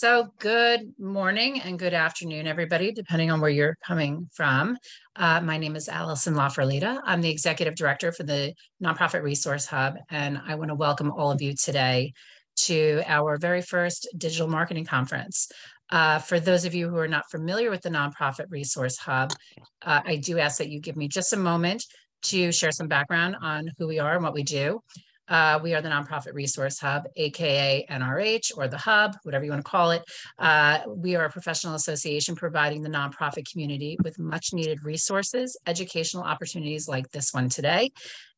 So good morning and good afternoon, everybody, depending on where you're coming from. My name is Allison LaFerlita. I'm the Executive Director for the Nonprofit Resource Hub, and I want to welcome all of you today to our very first digital marketing conference. For those of you who are not familiar with the Nonprofit Resource Hub, I do ask that you give me just a moment to share some background on who we are and what we do. We are the Nonprofit Resource Hub, aka NRH, or the Hub, whatever you want to call it. We are a professional association providing the nonprofit community with much needed resources, educational opportunities like this one today,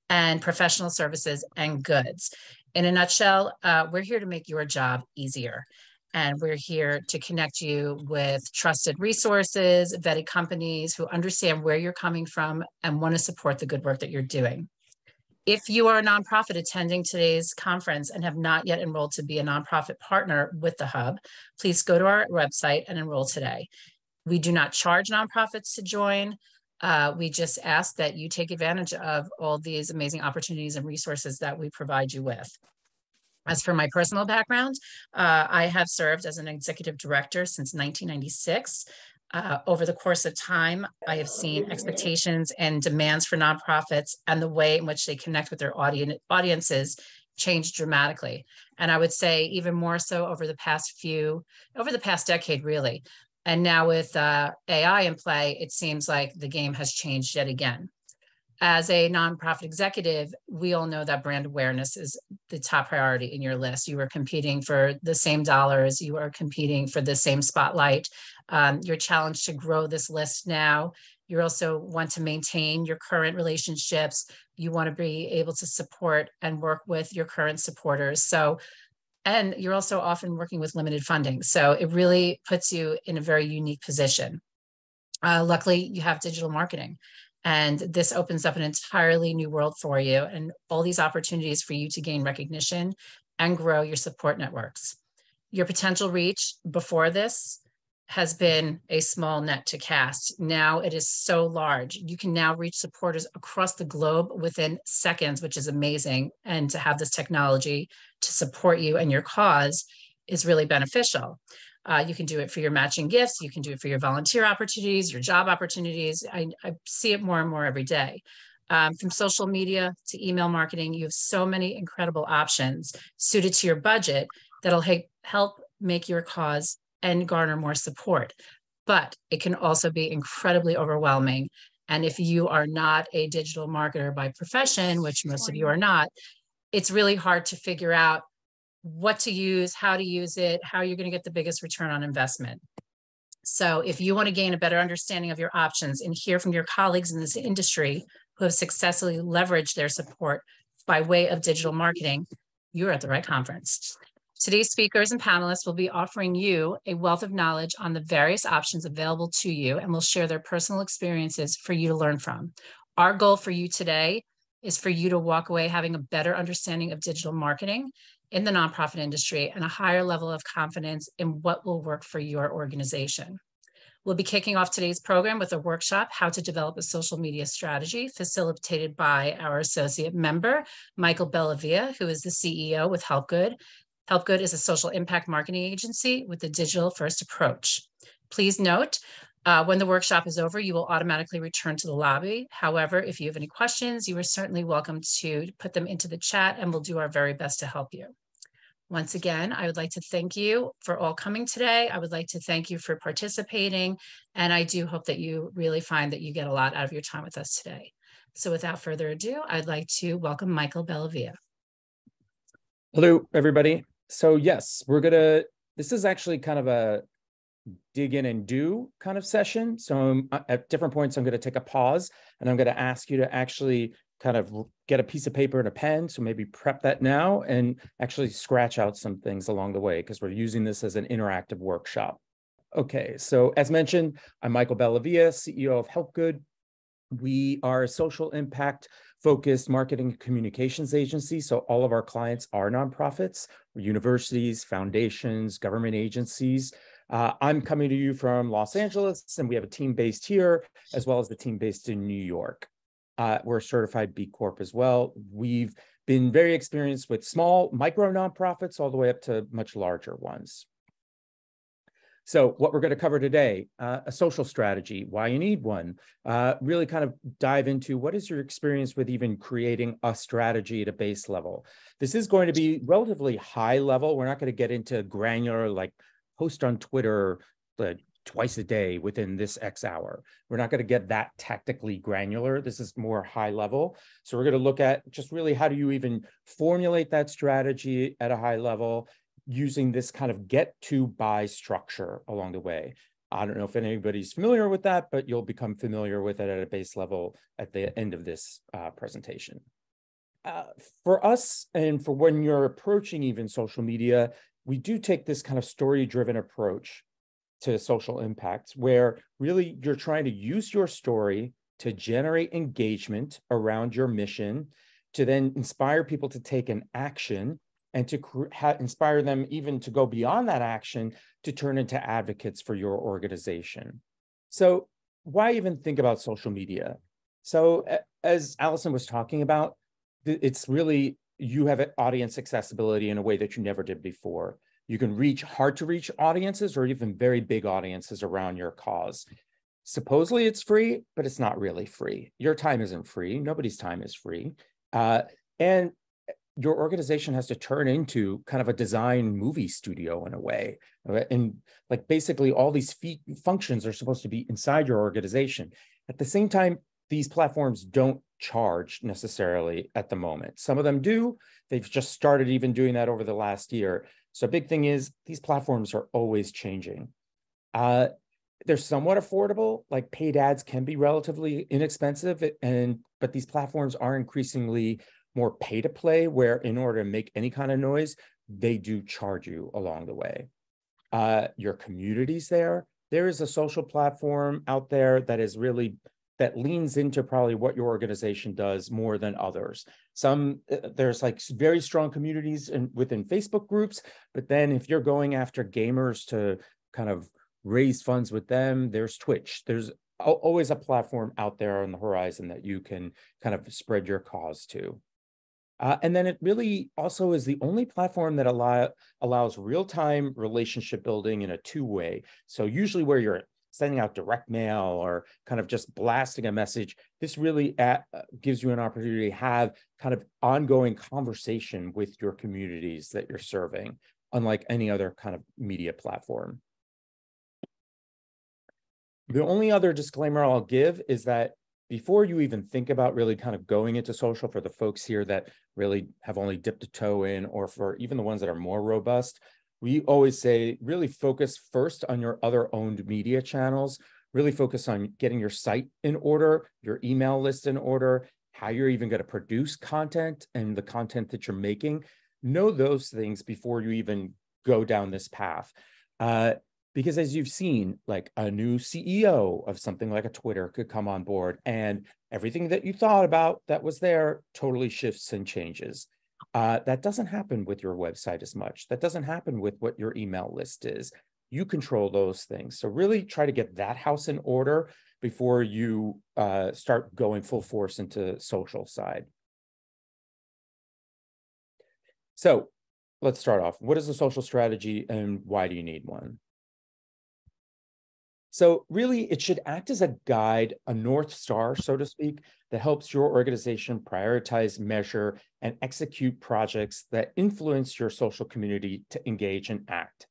and professional services and goods. In a nutshell, we're here to make your job easier. And we're here to connect you with trusted resources, vetted companies who understand where you're coming from and want to support the good work that you're doing. If you are a nonprofit attending today's conference and have not yet enrolled to be a nonprofit partner with the Hub, please go to our website and enroll today. We do not charge nonprofits to join. We just ask that you take advantage of all these amazing opportunities and resources that we provide you with. As for my personal background, I have served as an executive director since 1996. Over the course of time, I have seen expectations and demands for nonprofits and the way in which they connect with their audiences change dramatically. And I would say even more so over the past decade, really. And now with AI in play, it seems like the game has changed yet again. As a nonprofit executive, we all know that brand awareness is the top priority in your list. You are competing for the same dollars. You are competing for the same spotlight. You're challenged to grow this list now. You also want to maintain your current relationships. You want to be able to support and work with your current supporters. And you're also often working with limited funding. So it really puts you in a very unique position. Luckily, you have digital marketing. And this opens up an entirely new world for you and all these opportunities for you to gain recognition and grow your support networks. Your potential reach before this has been a small net to cast. Now it is so large. You can now reach supporters across the globe within seconds, which is amazing. And to have this technology to support you and your cause is really beneficial. You can do it for your matching gifts. You can do it for your volunteer opportunities, your job opportunities. I see it more and more every day. From social media to email marketing, you have so many incredible options suited to your budget that'll help make your cause and garner more support. But it can also be incredibly overwhelming. And if you are not a digital marketer by profession, which most of you are not, it's really hard to figure out what to use, how to use it, how you're going to get the biggest return on investment. So if you want to gain a better understanding of your options and hear from your colleagues in this industry who have successfully leveraged their support by way of digital marketing, you're at the right conference. Today's speakers and panelists will be offering you a wealth of knowledge on the various options available to you and will share their personal experiences for you to learn from. Our goal for you today is for you to walk away having a better understanding of digital marketing in the nonprofit industry and a higher level of confidence in what will work for your organization. We'll be kicking off today's program with a workshop, How to Develop a Social Media Strategy, facilitated by our associate member, Michael Bellavia, who is the CEO with HelpGood. HelpGood is a social impact marketing agency with a digital-first approach. Please note, when the workshop is over, you will automatically return to the lobby. However, if you have any questions, you are certainly welcome to put them into the chat and we'll do our very best to help you. Once again, I would like to thank you for all coming today. I would like to thank you for participating. And I do hope that you really find that you get a lot out of your time with us today. So without further ado, I'd like to welcome Michael Bellavia. Hello, everybody. So yes, this is actually kind of a dig in and do kind of session. So at different points, I'm going to take a pause and I'm going to ask you to actually kind of get a piece of paper and a pen. So maybe prep that now and actually scratch out some things along the way because we're using this as an interactive workshop. Okay, so as mentioned, I'm Michael Bellavia, CEO of HelpGood. We are a social impact focused marketing and communications agency. So all of our clients are nonprofits, universities, foundations, government agencies. I'm coming to you from Los Angeles, and we have a team based here, as well as the team based in New York. We're a certified B Corp as well. We've been very experienced with small micro nonprofits all the way up to much larger ones. So what we're going to cover today, a social strategy, why you need one, really kind of dive into what is your experience with even creating a strategy at a base level. This is going to be relatively high level. We're not going to get into granular, like post on Twitter twice a day within this X hour. We're not going to get that tactically granular. This is more high level. So we're going to look at just really how do you even formulate that strategy at a high level, using this kind of get to buy structure along the way. I don't know if anybody's familiar with that, but you'll become familiar with it at a base level at the end of this presentation. For us, and for when you're approaching even social media, we do take this kind of story-driven approach to social impacts, where really you're trying to use your story to generate engagement around your mission, to then inspire people to take an action, and to inspire them even to go beyond that action to turn into advocates for your organization. So why even think about social media? So as Allison was talking about, it's really, you have audience accessibility in a way that you never did before. You can reach hard to reach audiences or even very big audiences around your cause. Supposedly it's free, but it's not really free. Your time isn't free. Nobody's time is free. And your organization has to turn into kind of a design movie studio in a way. And like basically all these functions are supposed to be inside your organization. At the same time, these platforms don't charge necessarily at the moment. Some of them do. They've just started even doing that over the last year. So a big thing is these platforms are always changing. They're somewhat affordable, like paid ads can be relatively inexpensive, but these platforms are increasingly more pay to play, where in order to make any kind of noise, they do charge you along the way. Your community's there. There is a social platform out there that is really, that leans into probably what your organization does more than others. There's like very strong communities within Facebook groups, but then if you're going after gamers to kind of raise funds with them, there's Twitch. There's always a platform out there on the horizon that you can kind of spread your cause to. And then it really also is the only platform that allows real-time relationship building in a two-way. So usually where you're sending out direct mail or kind of just blasting a message, this really gives you an opportunity to have kind of ongoing conversation with your communities that you're serving, unlike any other kind of media platform. The only other disclaimer I'll give is that before you even think about really kind of going into social, for the folks here that really have only dipped a toe in, or for even the ones that are more robust, we always say really focus first on your other owned media channels, really focus on getting your site in order, your email list in order, how you're even going to produce content and the content that you're making. Know those things before you even go down this path. Because as you've seen, like a new CEO of something like a Twitter could come on board, and everything that you thought about that was there totally shifts and changes. That doesn't happen with your website as much. That doesn't happen with what your email list is. You control those things. So really try to get that house in order before you start going full force into social side. So let's start off. What is a social strategy and why do you need one? So really, it should act as a guide, a North Star, so to speak, that helps your organization prioritize, measure, and execute projects that influence your social community to engage and act.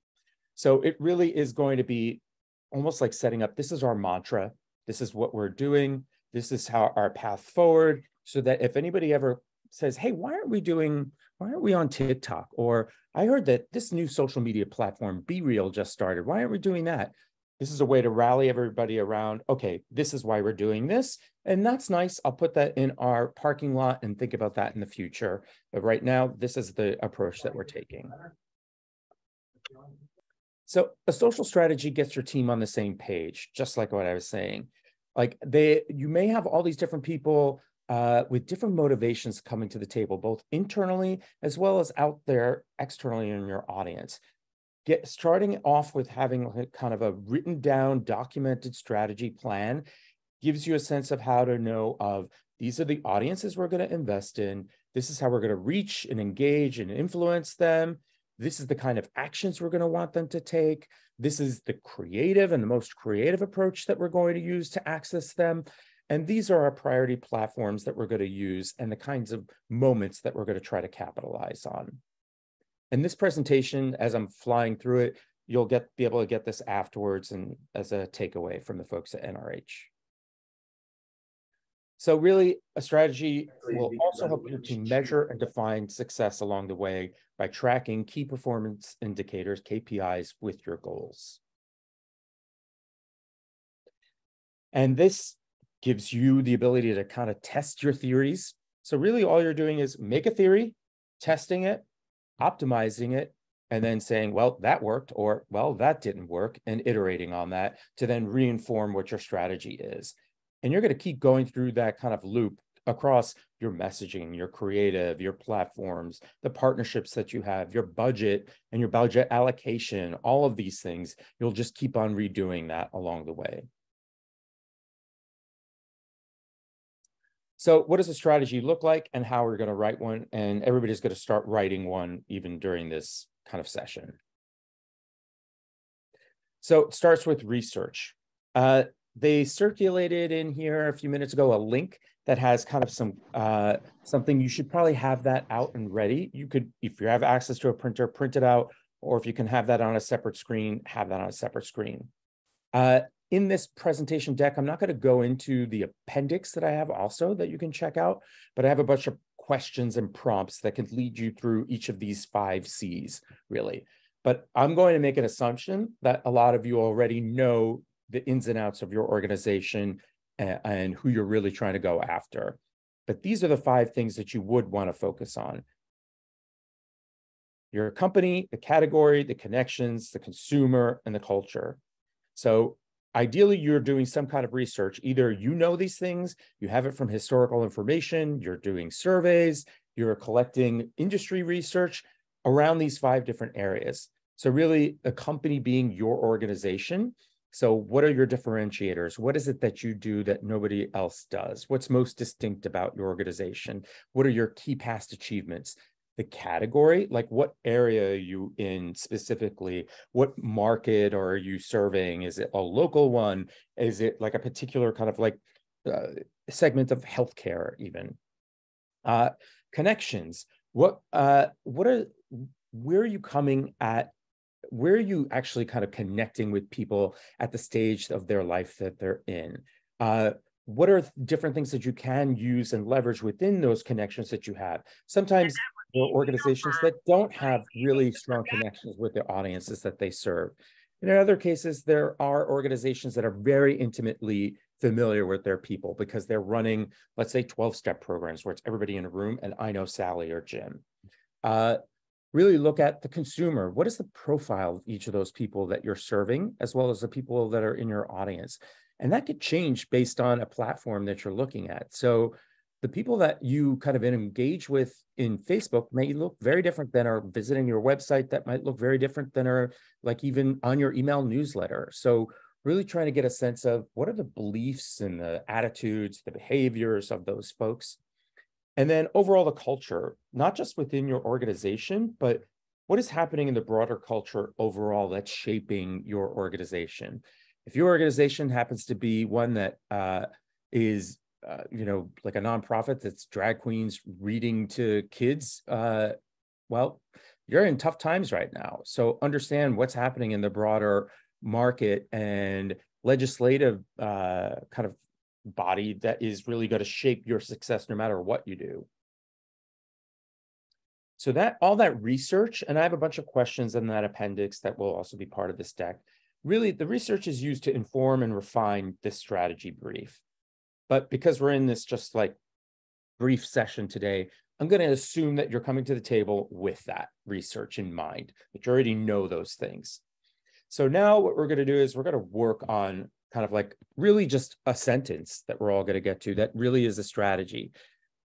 So it really is going to be almost like setting up, this is our mantra, this is what we're doing, this is how our path forward, so that if anybody ever says, hey, why aren't we on TikTok? Or I heard that this new social media platform, Be Real, just started. Why aren't we doing that? This is a way to rally everybody around, okay, this is why we're doing this. And that's nice. I'll put that in our parking lot and think about that in the future. But right now, this is the approach that we're taking. So a social strategy gets your team on the same page, just like what I was saying. Like you may have all these different people with different motivations coming to the table, both internally as well as out there externally in your audience. Starting off with having kind of a written down, documented strategy plan gives you a sense of how to know of these are the audiences we're going to invest in. This is how we're going to reach and engage and influence them. This is the kind of actions we're going to want them to take. This is the creative and the most creative approach that we're going to use to access them. And these are our priority platforms that we're going to use and the kinds of moments that we're going to try to capitalize on. And this presentation, as I'm flying through it, you'll be able to get this afterwards and as a takeaway from the folks at NRH. So really, a strategy will also help you to measure and define success along the way by tracking key performance indicators, KPIs, with your goals. And this gives you the ability to kind of test your theories. So really all you're doing is make a theory, testing it, optimizing it, and then saying, well, that worked, or, well, that didn't work, and iterating on that to then reinform what your strategy is. And you're going to keep going through that kind of loop across your messaging, your creative, your platforms, the partnerships that you have, your budget and your budget allocation, all of these things. You'll just keep on redoing that along the way. So what does a strategy look like and how we're going to write one? And everybody's going to start writing one even during this kind of session. So it starts with research. They circulated in here a few minutes ago a link that has kind of some something. You should probably have that out and ready. You could, if you have access to a printer, print it out, or if you can have that on a separate screen, have that on a separate screen. In this presentation deck, I'm not going to go into the appendix that I have also that you can check out, but I have a bunch of questions and prompts that can lead you through each of these 5 C's, really. But I'm going to make an assumption that a lot of you already know the ins and outs of your organization and who you're really trying to go after. But these are the 5 things that you would want to focus on. Your company, the category, the connections, the consumer, and the culture. So ideally, you're doing some kind of research. Either you know these things, you have it from historical information, you're doing surveys, you're collecting industry research around these 5 different areas. So really, a company being your organization. So what are your differentiators? What is it that you do that nobody else does? What's most distinct about your organization? What are your key past achievements? The category, like what area are you in specifically? What market are you serving? Is it a local one? Is it like a particular kind of like segment of healthcare even? Connections, where are you coming at? Where are you actually kind of connecting with people at the stage of their life that they're in? What are different things that you can use and leverage within those connections that you have? Sometimes there are organizations that don't have really strong connections with the audiences that they serve. And in other cases, there are organizations that are very intimately familiar with their people because they're running, let's say, 12-step programs where it's everybody in a room and I know Sally or Jim. Really look at the consumer. What is the profile of each of those people that you're serving, as well as the people that are in your audience? And that could change based on a platform that you're looking at. So the people that you kind of engage with in Facebook may look very different than are visiting your website, that might look very different than are like even on your email newsletter. So really trying to get a sense of what are the beliefs and the attitudes, the behaviors of those folks. And then overall, the culture, not just within your organization, but what is happening in the broader culture overall that's shaping your organization. If your organization happens to be one that is, like a nonprofit that's drag queens reading to kids, well, you're in tough times right now. So understand what's happening in the broader market and legislative kind of body that is really going to shape your success no matter what you do. So that all that research, and I have a bunch of questions in that appendix that will also be part of this deck. Really, the research is used to inform and refine this strategy brief. But because we're in this just like brief session today, I'm going to assume that you're coming to the table with that research in mind, that you already know those things. So now what we're going to do is we're going to work on kind of like really just a sentence that we're all going to get to that really is a strategy.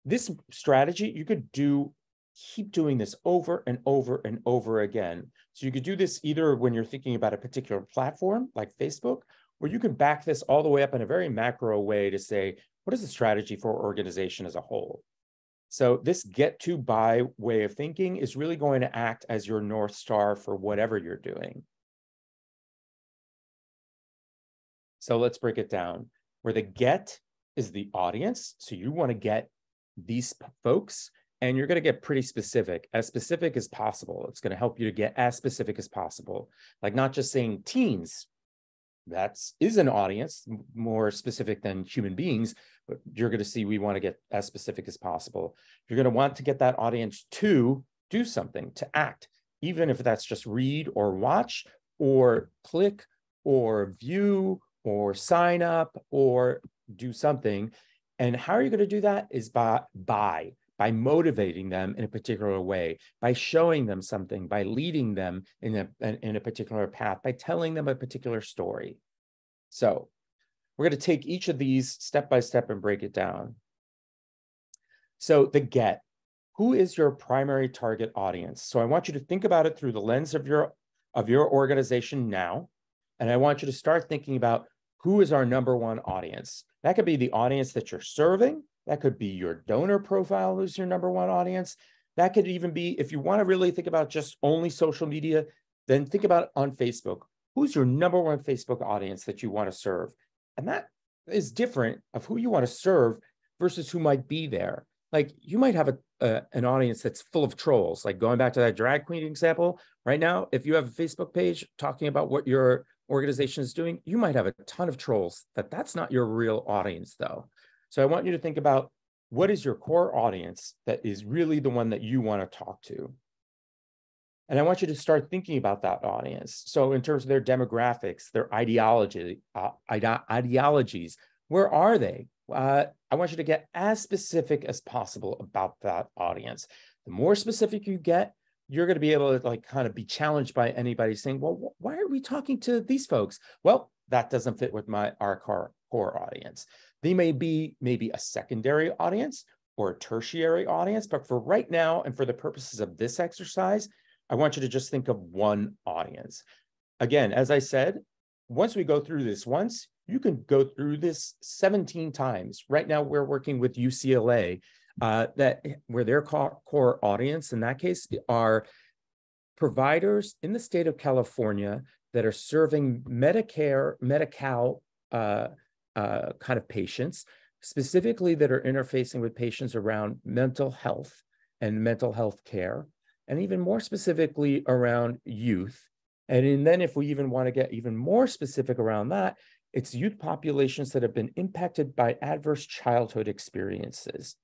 This strategy, you could keep doing this over and over and over again. So you could do this either when you're thinking about a particular platform like Facebook, or you can back this all the way up in a very macro way to say, what is the strategy for organization as a whole? So this get to buy way of thinking is really going to act as your North Star for whatever you're doing. So let's break it down. Where the get is the audience. So you want to get these folks, and you're going to get pretty specific as possible. It's going to help you to get as specific as possible. Like not just saying teens, that is an audience more specific than human beings, but you're going to see we want to get as specific as possible. You're going to want to get that audience to do something, to act, even if that's just read or watch or click or view or sign up or do something. And how are you going to do that is by motivating them in a particular way, by showing them something, by leading them in a particular path, by telling them a particular story. So we're going to take each of these step by step and break it down. So the get, who is your primary target audience? So I want you to think about it through the lens of your organization now. And I want you to start thinking about who is our number one audience. That could be the audience that you're serving. That could be your donor profile who's your number one audience. That could even be, if you want to really think about just only social media, then think about on Facebook. Who's your number one Facebook audience that you want to serve? And that is different of who you want to serve versus who might be there. Like you might have an audience that's full of trolls, like going back to that drag queen example. Right now, if you have a Facebook page talking about what your organization is doing, you might have a ton of trolls. That's not your real audience though. So I want you to think about what is your core audience that is really the one that you want to talk to. And I want you to start thinking about that audience. So in terms of their demographics, their ideologies, where are they? I want you to get as specific as possible about that audience. The more specific you get, you're going to be able to like kind of be challenged by anybody saying, well, why are we talking to these folks? Well, that doesn't fit with our core audience. They may be maybe a secondary audience or a tertiary audience, but for right now and for the purposes of this exercise, I want you to just think of one audience. Again, as I said, once we go through this once, you can go through this 17 times. Right now, we're working with UCLA, where their core audience in that case are providers in the state of California that are serving Medi-Cal kind of patients, specifically that are interfacing with patients around mental health and mental health care, and even more specifically around youth. And then if we even want to get even more specific around that, it's youth populations that have been impacted by adverse childhood experiences.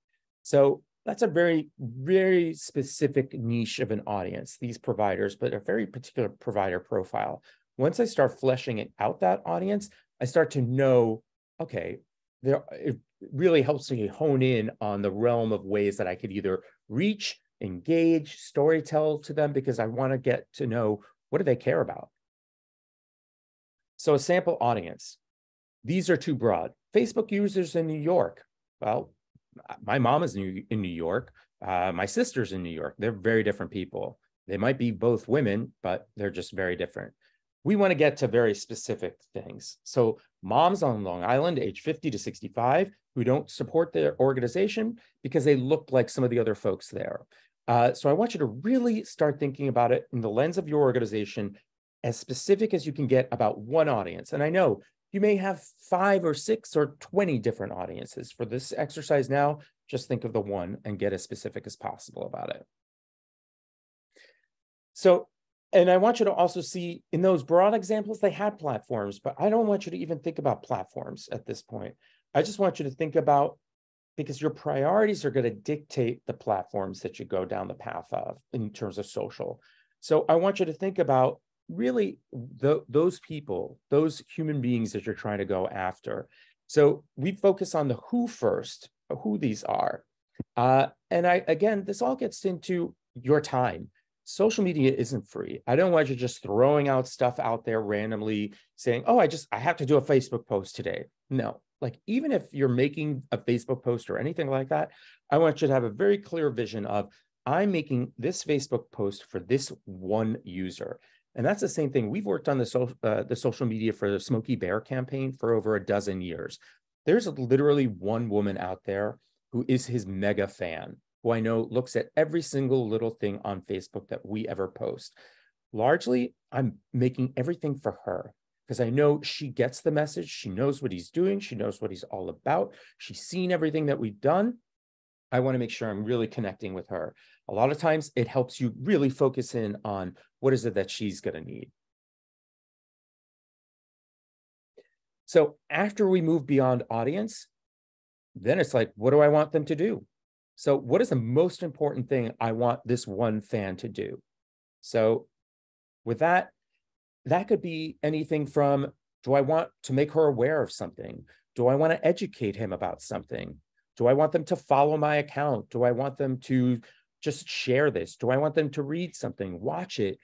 So that's a very, very specific niche of an audience, these providers, but a very particular provider profile. Once I start fleshing it out, that audience, I start to know, okay, it really helps me hone in on the realm of ways that I could either reach, engage, storytell to them, because I want to get to know what do they care about. So a sample audience. These are too broad. Facebook users in New York. Well, my mom is in New York. My sister's in New York. They're very different people. They might be both women, but they're just very different. We want to get to very specific things. So moms on Long Island, age 50 to 65, who don't support their organization because they look like some of the other folks there. So I want you to really start thinking about it in the lens of your organization, as specific as you can get about one audience. And I know you may have 5 or 6 or 20 different audiences. For this exercise now, just think of the one and get as specific as possible about it. So, and I want you to also see in those broad examples, they had platforms, but I don't want you to even think about platforms at this point. I just want you to think about, because your priorities are going to dictate the platforms that you go down the path of in terms of social. So I want you to think about really those people, those human beings that you're trying to go after. So we focus on the who first, who these are. And again, this all gets into your time. Social media isn't free. I don't want you just throwing out stuff out there randomly saying, oh, I have to do a Facebook post today. No, like even if you're making a Facebook post or anything like that, I want you to have a very clear vision of, I'm making this Facebook post for this one user. And that's the same thing. We've worked on the social media for the Smokey Bear campaign for over a dozen years. There's literally one woman out there who is his mega fan. who I know looks at every single little thing on Facebook that we ever post. Largely, I'm making everything for her because I know she gets the message. She knows what he's doing. She knows what he's all about. She's seen everything that we've done. I want to make sure I'm really connecting with her. A lot of times it helps you really focus in on what is it that she's going to need. So after we move beyond audience, then it's like, what do I want them to do? So what is the most important thing I want this one fan to do? So with that, that could be anything from, do I want to make her aware of something? Do I want to educate him about something? Do I want them to follow my account? Do I want them to just share this? Do I want them to read something, watch it,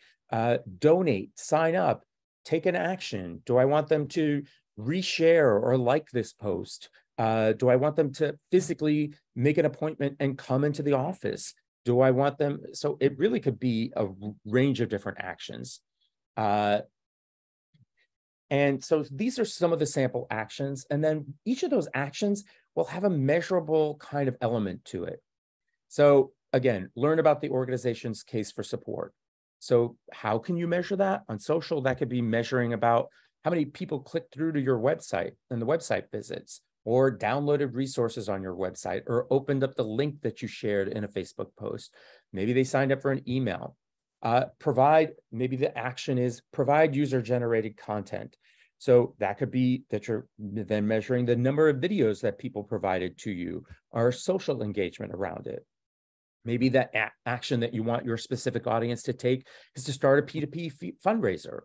donate, sign up, take an action? Do I want them to reshare or like this post? Do I want them to physically make an appointment and come into the office? Do I want them? So it really could be a range of different actions. And so these are some of the sample actions. And then each of those actions will have a measurable kind of element to it. So again, learn about the organization's case for support. So how can you measure that? On social, that could be measuring about how many people clicked through to your website and the website visits, or downloaded resources on your website, or opened up the link that you shared in a Facebook post. Maybe they signed up for an email. Maybe the action is provide user-generated content. So that could be that you're then measuring the number of videos that people provided to you, or social engagement around it. Maybe that action that you want your specific audience to take is to start a P2P fundraiser.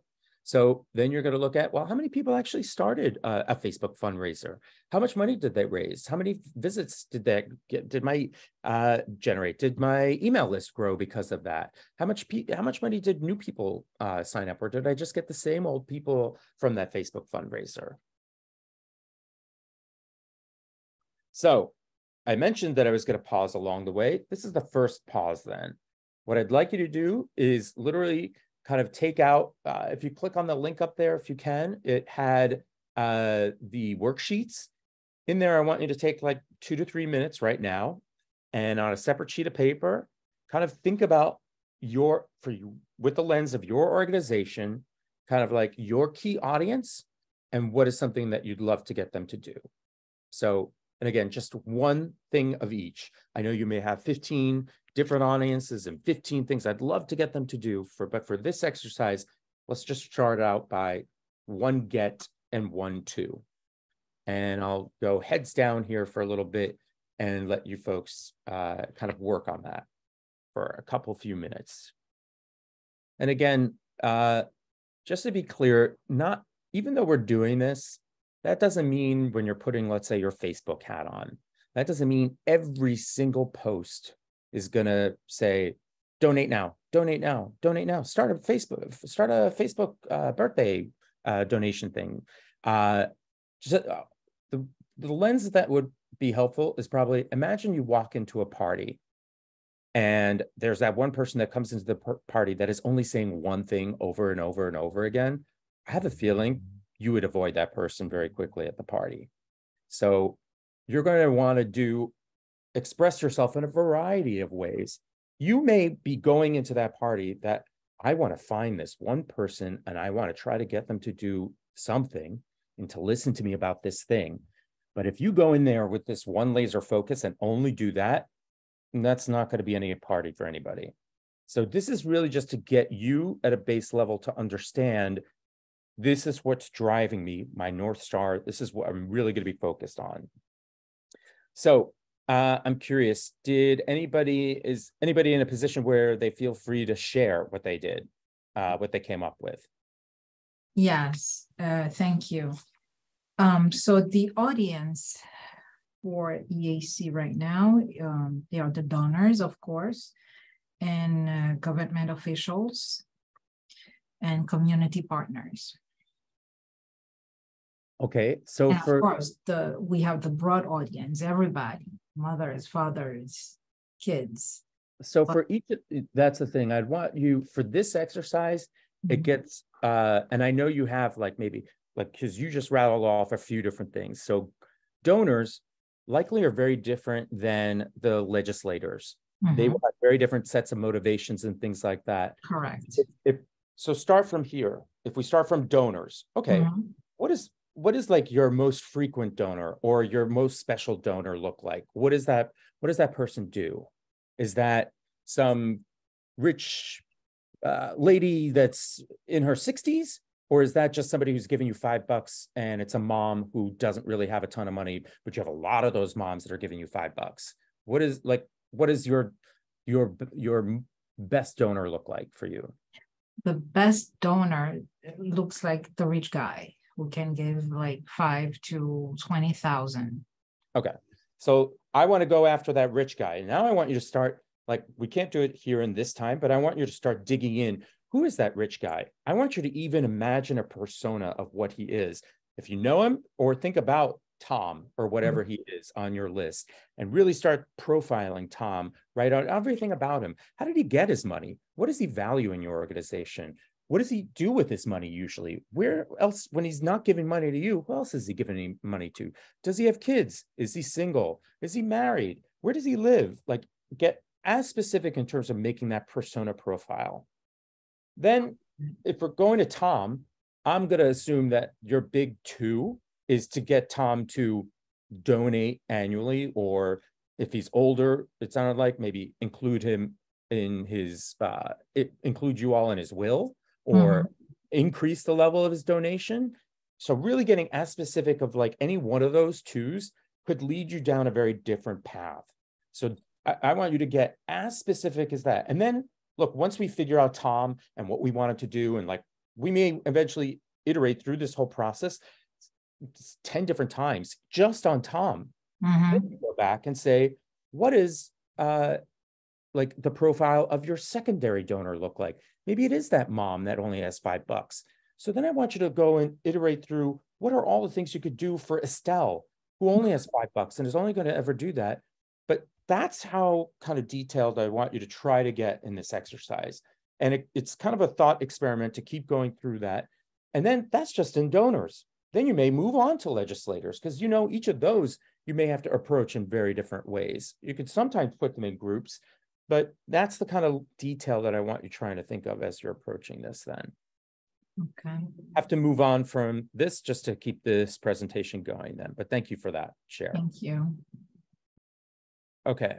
So then you're going to look at, well, how many people actually started a Facebook fundraiser? How much money did they raise? How many visits did that get? Did my generate? Did my email list grow because of that? How much money did new people sign up, or did I just get the same old people from that Facebook fundraiser? So I mentioned that I was going to pause along the way. This is the first pause then. What I'd like you to do is literally kind of take out, if you click on the link up there, if you can, it had the worksheets. In there, I want you to take like 2 to 3 minutes right now, and on a separate sheet of paper, kind of think about with the lens of your organization, kind of like your key audience, and what is something that you'd love to get them to do. So, and again, just one thing of each. I know you may have 15 different audiences and 15 things I'd love to get them to do, but for this exercise, let's just chart out by one get and one to. And I'll go heads down here for a little bit and let you folks kind of work on that for a few minutes. And again, just to be clear, even though we're doing this, that doesn't mean when you're putting, let's say, your Facebook hat on, that doesn't mean every single post is going to say, donate now, donate now, donate now, start a Facebook birthday donation thing. The lens that would be helpful is probably, imagine you walk into a party and there's that one person that comes into the party that is only saying one thing over and over and over again. I have a feeling you would avoid that person very quickly at the party. So you're going to want to express yourself in a variety of ways. You may be going into that party that I want to find this one person and I want to try to get them to do something and to listen to me about this thing. But if you go in there with this one laser focus and only do that, that's not going to be any party for anybody. So this is really just to get you at a base level to understand this is what's driving me, my North Star. This is what I'm really going to be focused on. So I'm curious, is anybody in a position where they feel free to share what they did, what they came up with? Yes, thank you. So the audience for EAC right now, they are the donors, of course, and government officials and community partners. Okay, so and of course, we have the broad audience, everybody, mothers, fathers, kids. So for each, that's the thing. I'd want you, for this exercise, it gets, and I know you have because you just rattled off a few different things. So donors likely are very different than the legislators. They will have very different sets of motivations and things like that. Correct. So start from here. If we start from donors, okay, what is like your most frequent donor or your most special donor look like? What does that person do? Is that some rich lady that's in her 60s? Or is that just somebody who's giving you $5 and it's a mom who doesn't really have a ton of money, but you have a lot of those moms that are giving you $5? What is your best donor look like for you? The best donor looks like the rich guy who can give like 5 to 20,000. Okay. So I want to go after that rich guy. Now I want you to start, like, we can't do it here in this time, but I want you to start digging in. Who is that rich guy? I want you to even imagine a persona of what he is. If you know him, or think about Tom or whatever he is on your list, and really start profiling Tom, write out everything about him. How did he get his money? What does he value in your organization? What does he do with his money usually? Where else, when he's not giving money to you, who else is he giving money to? Does he have kids? Is he single? Is he married? Where does he live? Like, get as specific in terms of making that persona profile. Then if we're going to Tom, I'm going to assume that your big two is to get Tom to donate annually, or if he's older, it sounded like maybe include him in his, include you all in his will, or increase the level of his donation. So really getting as specific of like any one of those twos could lead you down a very different path. So I want you to get as specific as that. And then look, once we figure out Tom and what we wanted to do, and like we may eventually iterate through this whole process 10 different times just on Tom. Then you go back and say, what is like the profile of your secondary donor look like? Maybe it is that mom that only has $5. So then I want you to go and iterate through, what are all the things you could do for Estelle, who only has $5 and is only going to ever do that. But that's how kind of detailed I want you to try to get in this exercise. And it's kind of a thought experiment to keep going through that. And then that's just in donors. Then you may move on to legislators, because you know each of those you may have to approach in very different ways. You could sometimes put them in groups, but that's the kind of detail that I want you trying to think of as you're approaching this then. Okay. Have to move on from this just to keep this presentation going then, but thank you for that, Cher. Thank you. Okay.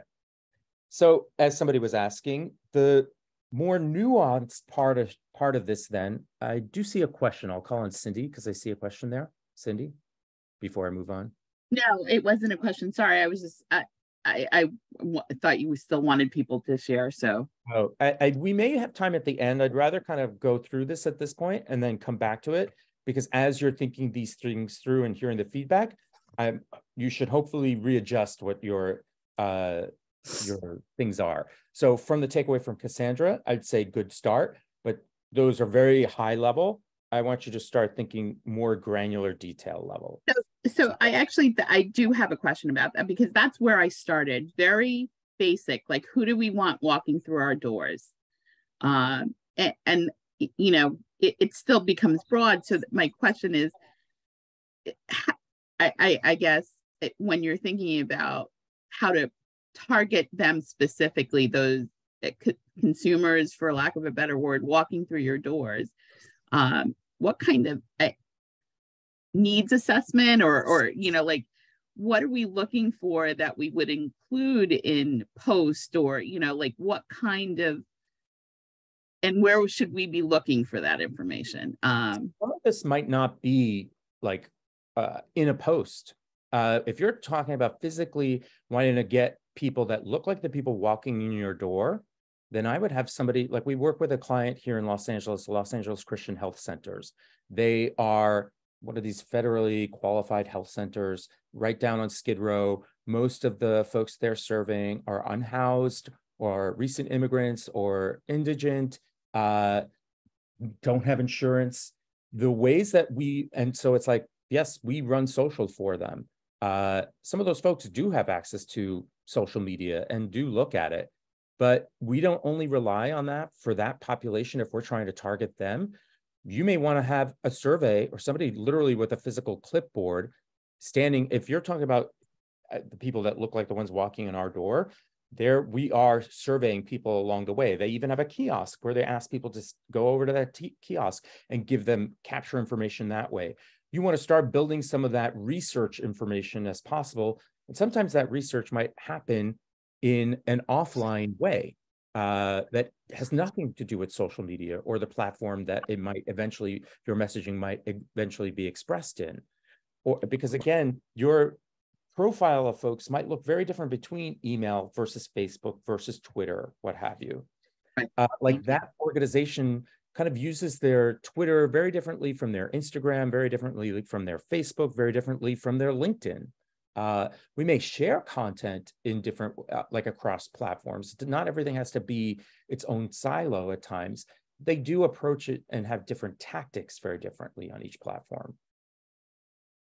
So as somebody was asking, the more nuanced part of this then, I do see a question. I'll call on Cindy because I see a question there. Cindy, before I move on. No, it wasn't a question. Sorry, I was just, I thought you still wanted people to share, so. Oh, we may have time at the end. I'd rather kind of go through this at this point and then come back to it, because as you're thinking these things through and hearing the feedback, you should hopefully readjust what your things are. So from the takeaway from Cassandra, I'd say good start, but those are very high level. I want you to start thinking more granular detail level. So I do have a question about that, because that's where I started. Very basic, like who do we want walking through our doors? And you know, it still becomes broad. So my question is, I guess when you're thinking about how to target them specifically, those consumers, for lack of a better word, walking through your doors, what kind of needs assessment or you know, like what are we looking for that we would include in post, or you know, like what kind of, and where should we be looking for that information? Some of this might not be like in a post. If you're talking about physically wanting to get people that look like the people walking in your door, then I would have somebody, like we work with a client here in Los Angeles Christian Health Centers. They are one of these federally qualified health centers right down on Skid Row. Most of the folks they're serving are unhoused or recent immigrants or indigent, don't have insurance. The ways that and so it's like, yes, we run social for them. Some of those folks do have access to social media and do look at it, but we don't only rely on that for that population. If we're trying to target them, you may want to have a survey or somebody literally with a physical clipboard standing. If you're talking about the people that look like the ones walking in our door, there we are surveying people along the way. They even have a kiosk where they ask people to go over to that kiosk and give them capture information that way. You want to start building some of that research information as possible. And sometimes that research might happen in an offline way that has nothing to do with social media or the platform that it might eventually, your messaging might eventually be expressed in. Or because again, your profile of folks might look very different between email versus Facebook versus Twitter, what have you. Right. Like that organization kind of uses their Twitter very differently from their Instagram, very differently from their Facebook, very differently from their LinkedIn. We may share content in different, like across platforms. Not everything has to be its own silo at times. They do approach it and have different tactics very differently on each platform.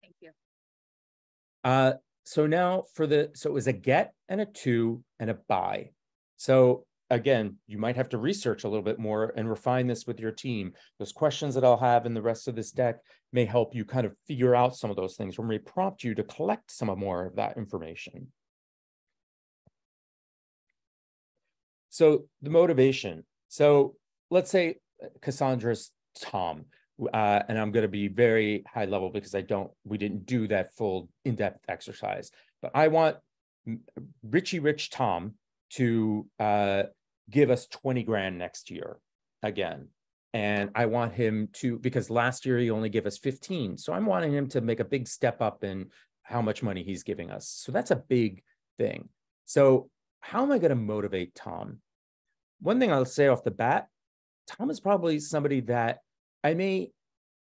Thank you. So now so it was a get and a to and a buy. So again, you might have to research a little bit more and refine this with your team. Those questions that I'll have in the rest of this deck may help you kind of figure out some of those things or may prompt you to collect some more of that information. So the motivation. So let's say Cassandra's Tom. And I'm going to be very high level because we didn't do that full in-depth exercise, but I want Richie Rich Tom to give us 20 grand next year again. And I want him to, because last year he only gave us 15. So I'm wanting him to make a big step up in how much money he's giving us. So that's a big thing. So how am I going to motivate Tom? One thing I'll say off the bat, Tom is probably somebody that I may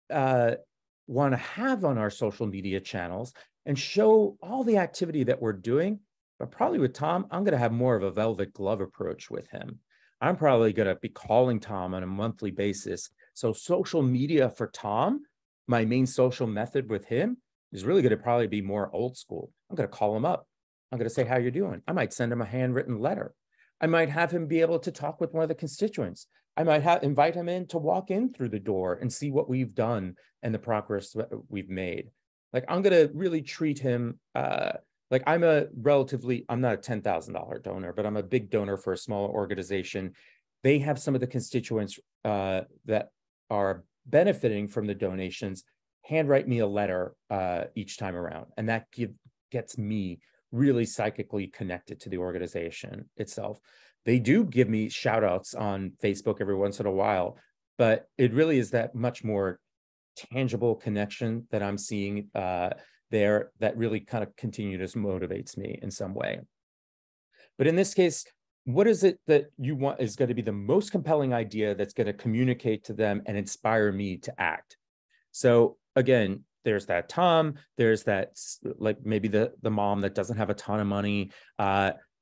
want to have on our social media channels and show all the activity that we're doing. But probably with Tom, I'm going to have more of a velvet glove approach with him. I'm probably going to be calling Tom on a monthly basis. So social media for Tom, my main social method with him is really going to probably be more old school. I'm going to call him up. I'm going to say, how you doing? I might send him a handwritten letter. I might have him be able to talk with one of the constituents. I might invite him in to walk in through the door and see what we've done and the progress that we've made. Like I'm going to really treat him like I'm not a $10,000 donor, but I'm a big donor for a small organization. They have some of the constituents that are benefiting from the donations handwrite me a letter each time around. And that gets me really psychically connected to the organization itself. They do give me shout outs on Facebook every once in a while, but it really is that much more tangible connection that I'm seeing there that really kind of continues motivates me in some way. But in this case, what is it that you want is going to be the most compelling idea that's going to communicate to them and inspire me to act? So again, there's that Tom, there's that like maybe the mom that doesn't have a ton of money.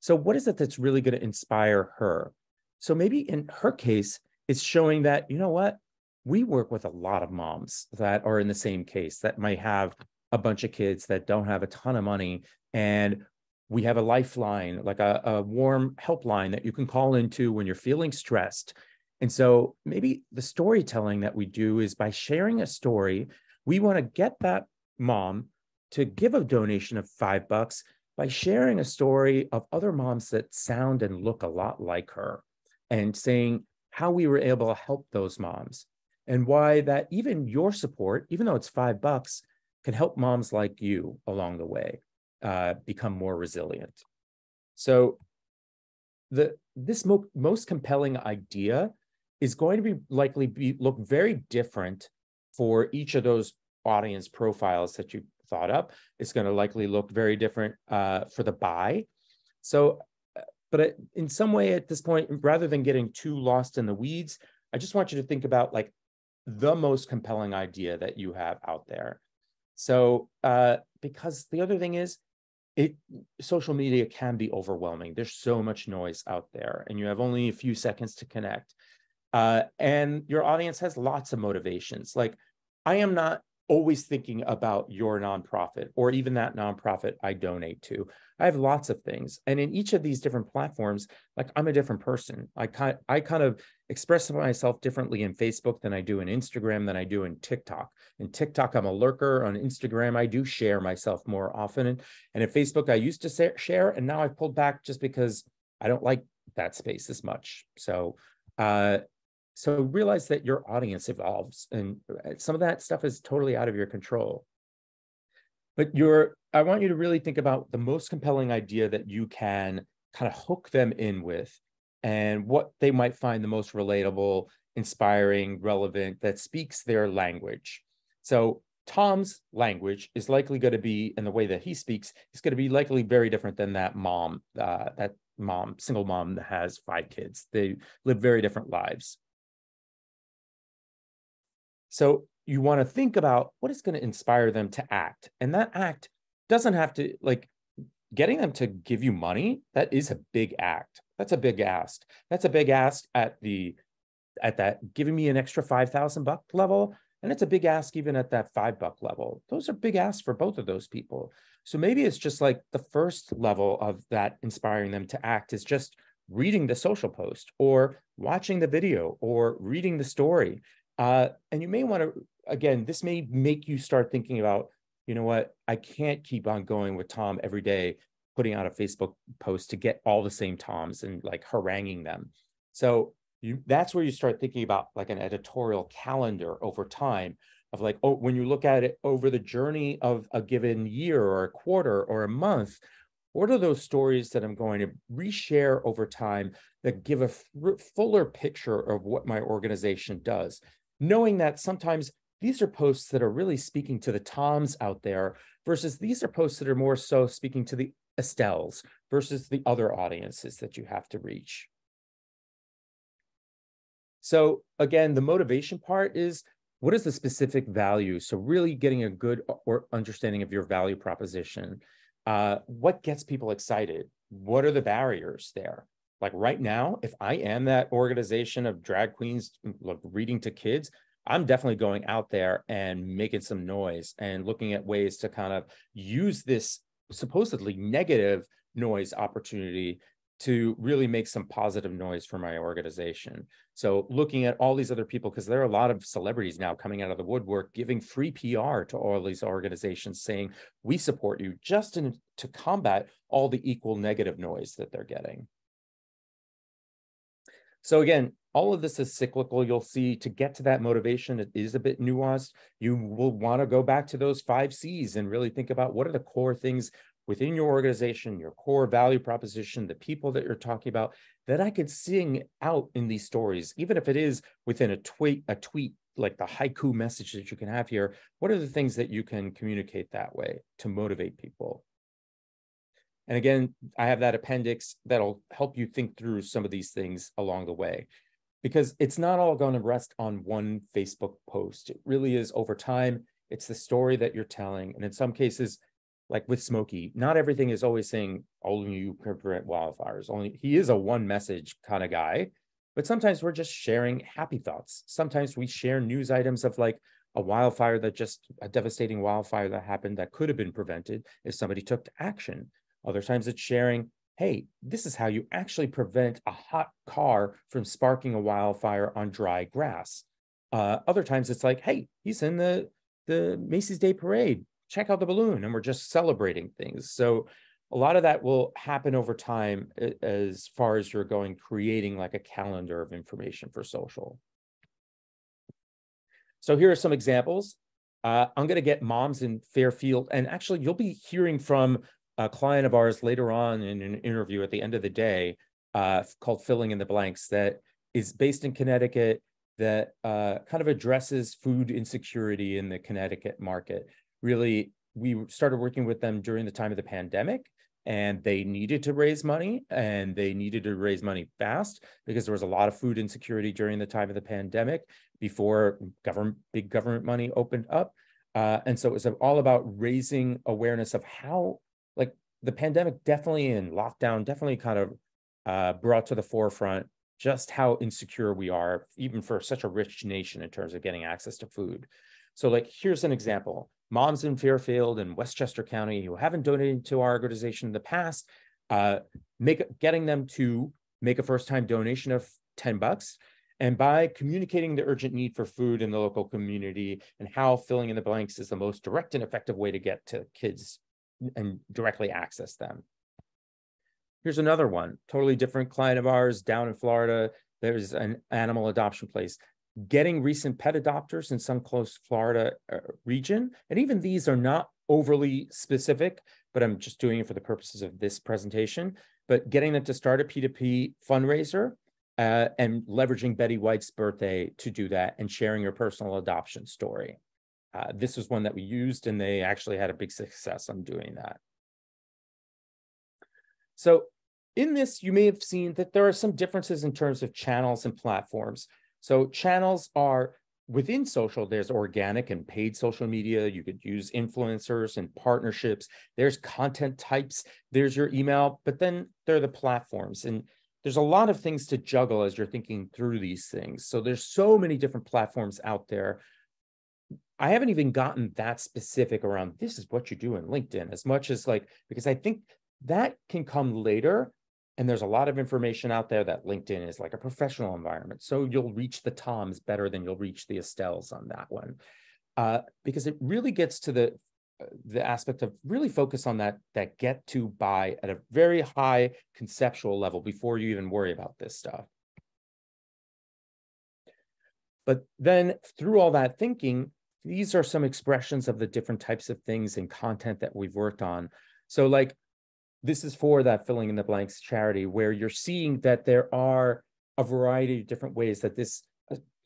So what is it that's really going to inspire her? So maybe in her case, it's showing that, you know what, we work with a lot of moms that are in the same case that might have a bunch of kids that don't have a ton of money. And we have a lifeline, like a warm helpline that you can call into when you're feeling stressed. And so maybe the storytelling that we do is by sharing a story, we want to get that mom to give a donation of $5 by sharing a story of other moms that sound and look a lot like her and saying how we were able to help those moms and why that even your support, even though it's $5, can help moms like you along the way become more resilient. So this most compelling idea is going to be likely look very different for each of those audience profiles that you thought up. It's going to likely look very different for the buy. So, but in some way at this point, rather than getting too lost in the weeds, I just want you to think about like the most compelling idea that you have out there. So, because the other thing is, social media can be overwhelming. There's so much noise out there and you have only a few seconds to connect. And your audience has lots of motivations. Like I am not always thinking about your nonprofit or even that nonprofit I donate to. I have lots of things. And in each of these different platforms, like I'm a different person. I kind of express myself differently in Facebook than I do in Instagram than I do in TikTok. In TikTok, I'm a lurker. On Instagram, I do share myself more often. And at Facebook, I used to share, and now I've pulled back just because I don't like that space as much. So so realize that your audience evolves, and some of that stuff is totally out of your control. But I want you to really think about the most compelling idea that you can kind of hook them in with, and what they might find the most relatable, inspiring, relevant, that speaks their language. So Tom's language is likely going to be, and the way that he speaks is going to be likely very different than that single mom that has 5 kids. They live very different lives. So you want to think about what is going to inspire them to act. And that act doesn't have to, like, getting them to give you money. That is a big act. That's a big ask. That's a big ask at that giving me an extra $5,000 level. And it's a big ask even at that $5 level. Those are big asks for both of those people. So maybe it's just like the first level of that inspiring them to act is just reading the social post, or watching the video, or reading the story. And you may want to, again, this may make you start thinking about, you know what, I can't keep on going with Tom every day, putting out a Facebook post to get all the same Toms and like haranguing them. So that's where you start thinking about like an editorial calendar over time of like, oh, when you look at it over the journey of a given year or a quarter or a month, what are those stories that I'm going to reshare over time that give a fuller picture of what my organization does? Knowing that sometimes these are posts that are really speaking to the Toms out there, versus these are posts that are more so speaking to the Estelles versus the other audiences that you have to reach. So again, the motivation part is, what is the specific value? So really getting a good understanding of your value proposition. What gets people excited? What are the barriers there? Like right now, if I am that organization of drag queens reading to kids, I'm definitely going out there and making some noise and looking at ways to kind of use this supposedly negative noise opportunity to really make some positive noise for my organization. So looking at all these other people, because there are a lot of celebrities now coming out of the woodwork, giving free PR to all these organizations saying, we support you, just to combat all the equal negative noise that they're getting. So again, all of this is cyclical. You'll see, to get to that motivation, it is a bit nuanced. You will want to go back to those 5 C's and really think about what are the core things within your organization, your core value proposition, the people that you're talking about, that I could sing out in these stories, even if it is within a tweet, like the haiku message that you can have here. What are the things that you can communicate that way to motivate people? And again, I have that appendix that'll help you think through some of these things along the way, because it's not all going to rest on one Facebook post. It really is over time. It's the story that you're telling. And in some cases, like with Smokey, not everything is always saying only you can prevent wildfires. He is a one message kind of guy, but sometimes we're just sharing happy thoughts. Sometimes we share news items of like a devastating wildfire that happened that could have been prevented if somebody took action. Other times it's sharing, hey, this is how you actually prevent a hot car from sparking a wildfire on dry grass. Other times it's like, hey, he's in the Macy's Day Parade. Check out the balloon, and we're just celebrating things. So a lot of that will happen over time as far as you're creating like a calendar of information for social. So here are some examples. I'm going to get moms in Fairfield, and actually you'll be hearing from a client of ours later on in an interview at the end of the day called Filling in the Blanks, that is based in Connecticut, that kind of addresses food insecurity in the Connecticut market. Really, we started working with them during the time of the pandemic, and they needed to raise money, and they needed to raise money fast because there was a lot of food insecurity during the time of the pandemic before big government money opened up. And so it was all about raising awareness of how, like, the pandemic definitely and lockdown definitely kind of brought to the forefront just how insecure we are, even for such a rich nation, in terms of getting access to food. So like, here's an example. Moms in Fairfield and Westchester County who haven't donated to our organization in the past, getting them to make a first-time donation of $10. And by communicating the urgent need for food in the local community and how Filling in the Blanks is the most direct and effective way to get to kids and directly access them. Here's another one, totally different client of ours down in Florida. There's an animal adoption place. Getting recent pet adopters in some close Florida region. And even these are not overly specific, but I'm just doing it for the purposes of this presentation. But getting them to start a P2P fundraiser and leveraging Betty White's birthday to do that and sharing your personal adoption story. This was one that we used and they actually had a big success on doing that. So in this, you may have seen that there are some differences in terms of channels and platforms. So channels are within social, there's organic and paid social media. You could use influencers and partnerships. There's content types, there's your email, but then there are the platforms. And there's a lot of things to juggle as you're thinking through these things. So there's so many different platforms out there. I haven't even gotten that specific around this is what you do in LinkedIn as much as like, because I think that can come later. And there's a lot of information out there that LinkedIn is like a professional environment. So you'll reach the Toms better than you'll reach the Estelles on that one. Because it really gets to the aspect of really focus on that get to buy at a very high conceptual level before you even worry about this stuff. But then through all that thinking, these are some expressions of the different types of things and content that we've worked on. So like, this is for that filling in the blanks charity where you're seeing that there are a variety of different ways that this,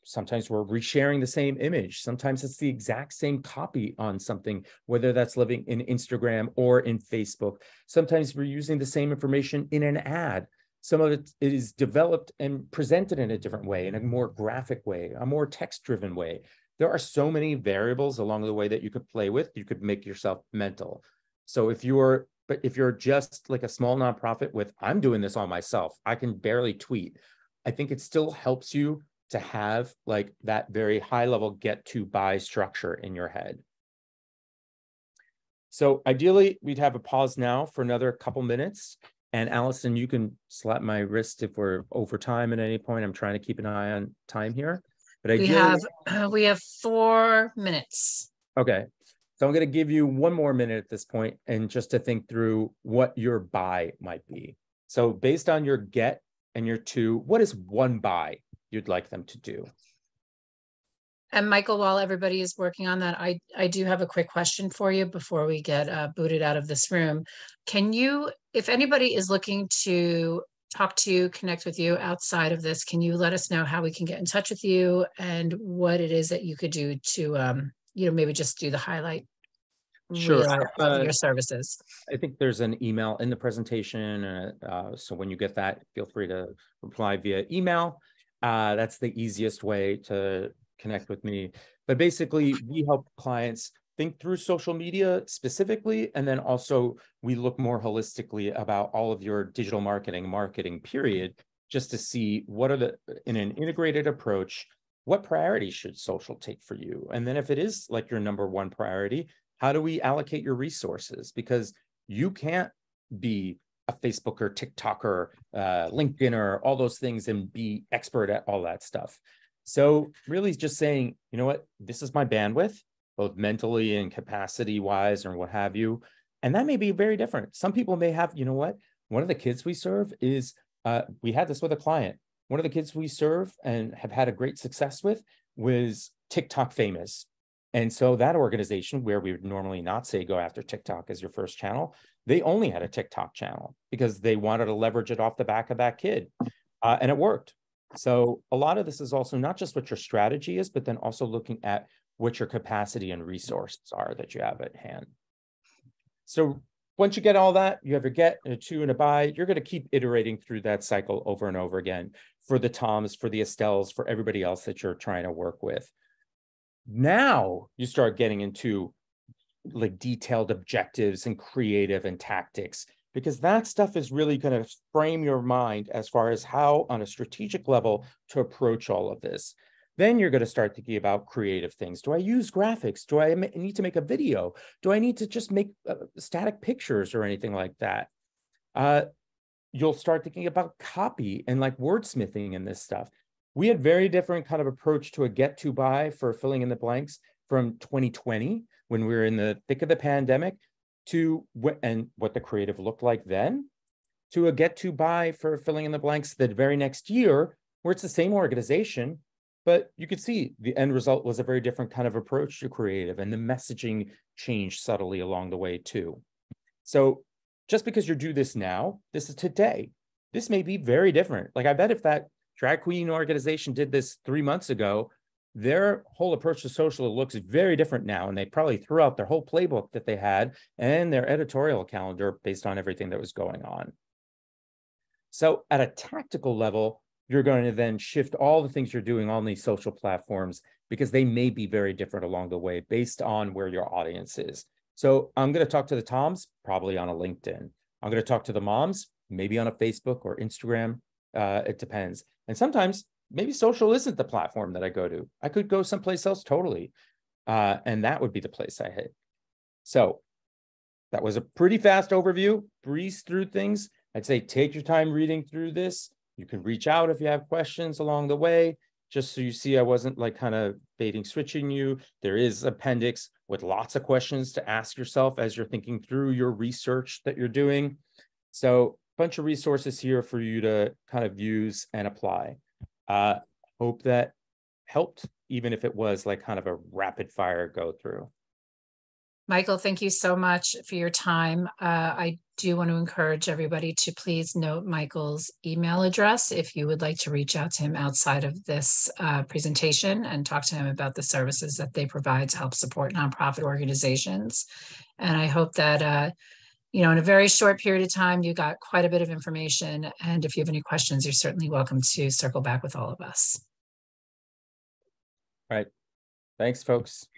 sometimes we're resharing the same image. Sometimes it's the exact same copy on something, whether that's living in Instagram or in Facebook. Sometimes we're using the same information in an ad. Some of it is developed and presented in a different way, in a more graphic way, a more text-driven way. There are so many variables along the way that you could play with. You could make yourself mental. So if you're just like a small nonprofit with, I'm doing this all myself, I can barely tweet, I think it still helps you to have like that very high level get to buy structure in your head. So ideally, we'd have a pause now for another couple minutes. And Allison, you can slap my wrist if we're over time at any point. I'm trying to keep an eye on time here. But ideally, we have 4 minutes. Okay. So I'm going to give you one more minute at this point and just to think through what your buy might be. So based on your get and your to, what is one buy you'd like them to do? And Michael, while everybody is working on that, I do have a quick question for you before we get booted out of this room. Can you, if anybody is looking to talk to you, connect with you outside of this, can you let us know how we can get in touch with you and what it is that you could do to, maybe just do the highlight Sure. of your services? I think there's an email in the presentation. So when you get that, feel free to reply via email. That's the easiest way to connect with me. But basically, we help clients think through social media specifically, and then also we look more holistically about all of your digital marketing period, just to see what are in an integrated approach, what priorities should social take for you? And then if it is like your number one priority, how do we allocate your resources? Because you can't be a Facebooker, TikToker, LinkedIner, all those things and be expert at all that stuff. So really just saying, you know what, this is my bandwidth, both mentally and capacity wise or what have you. And that may be very different. Some people may have, you know what, one of the kids we serve is, we had this with a client. One of the kids we serve and have had a great success with was TikTok famous. And so that organization, where we would normally not say go after TikTok as your first channel, they only had a TikTok channel because they wanted to leverage it off the back of that kid. And it worked. So a lot of this is also not just what your strategy is, but then also looking at what your capacity and resources are that you have at hand. So once you get all that, you have your get, a to, and a buy, you're going to keep iterating through that cycle over and over again for the Toms, for the Estelles, for everybody else that you're trying to work with. Now you start getting into like detailed objectives and creative and tactics, because that stuff is really going to frame your mind as far as how on a strategic level to approach all of this. Then you're going to start thinking about creative things. Do I use graphics? Do I need to make a video? Do I need to just make static pictures or anything like that? You'll start thinking about copy and like wordsmithing and this stuff. We had very different kind of approach to a get to buy for filling in the blanks from 2020 when we were in the thick of the pandemic to and what the creative looked like then. to a get to buy for filling in the blanks the very next year, where it's the same organization, but you could see the end result was a very different kind of approach to creative, and the messaging changed subtly along the way too. So just because you do this now, this is today, this may be very different. Like I bet if that drag queen organization did this 3 months ago, their whole approach to social looks very different now. And they probably threw out their whole playbook that they had and their editorial calendar based on everything that was going on. So at a tactical level, you're going to then shift all the things you're doing on these social platforms because they may be very different along the way based on where your audience is. So I'm going to talk to the Toms, probably on a LinkedIn. I'm going to talk to the moms, maybe on a Facebook or Instagram. It depends. And sometimes maybe social isn't the platform that I go to. I could go someplace else totally. And that would be the place I hit. So that was a pretty fast overview, breeze through things. I'd say take your time reading through this. You can reach out if you have questions along the way, just so you see I wasn't like kind of baiting switching you. There is appendix with lots of questions to ask yourself as you're thinking through your research that you're doing. So a bunch of resources here for you to kind of use and apply. Hope that helped, even if it was like kind of a rapid fire go through. Michael, thank you so much for your time. I do want to encourage everybody to please note Michael's email address if you would like to reach out to him outside of this presentation and talk to him about the services that they provide to help support nonprofit organizations. And I hope that, you know, in a very short period of time, you got quite a bit of information. And if you have any questions, you're certainly welcome to circle back with all of us. All right. Thanks, folks.